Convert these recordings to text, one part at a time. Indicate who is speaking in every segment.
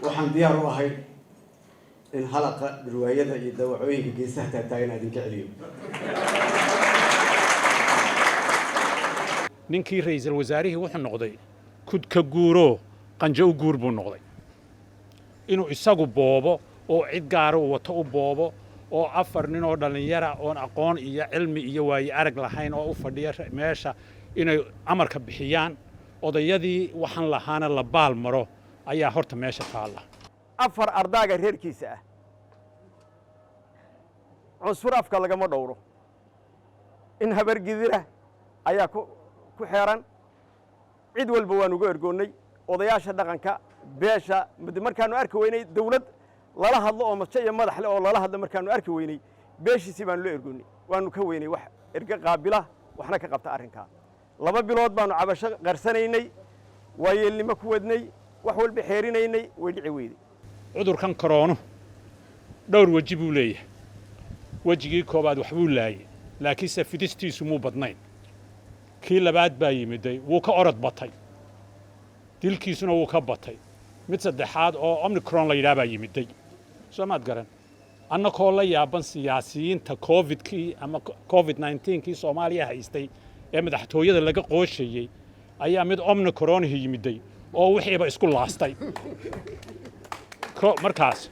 Speaker 1: waxaan diyaar u ahay in halaqa riwaayada iyo dawacooyinka geesaha taagtaagan idinka celiyo.
Speaker 2: ninkii ra'iisul wasaarihii wuxuu noqday kud ka guuro qanjo u guur buu noqday inuu isagu boobo oo cid gaar ah wato u boobo oo afar nin oo dhalinyara oo aqoon iyo cilmi iyo waayi arag lahayn oo u fadhiya meesha inay amarka bixiyaan odayadii waxaan lahaana la baal maro ayaa horta meesha taala
Speaker 3: afar ardaaga reerkiisa ah cunsur afka lagama dhowro in habar gidira ayaa ku xeeran cid walba waan uga ergoonnay odayaasha dhaqanka beesha markaanu arki weynay dawlad lala hadlo oo mace iyo madax leh oo lala hadlo markaanu arki weynay beeshiisii baanu la ergoonnay waanu ka weynay wax erga qaabila waxna ka qabta arrinkaa 2 bilood baanu cabasho qarsanaynay waayeelnimo ku wadnay wax walba xeerinaynay way dhici weyday
Speaker 2: cudurkan corona dhowr waji buu leeyahay wajigii koobaad wax buu laayay laakiinse fidistiisu muu badnayn kii labaad baa yimiday wuu ka orod batay dilkiisuna wuu ka batay mid saddexaad oo omicron la yiraahdo yimiday soomaad garan annakoo la yaaban siyaasiyiinta covid-kii ama covid-19kii Soomaaliya haystay ee madaxtooyada laga qoosheeyay ayaa mid omicron yimiday oo wixiiba isku laastay markaas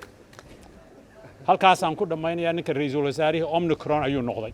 Speaker 2: halkaas aan ku dhamaynayaa ninka ra'iisul wasaarihi omicron ayuu noqday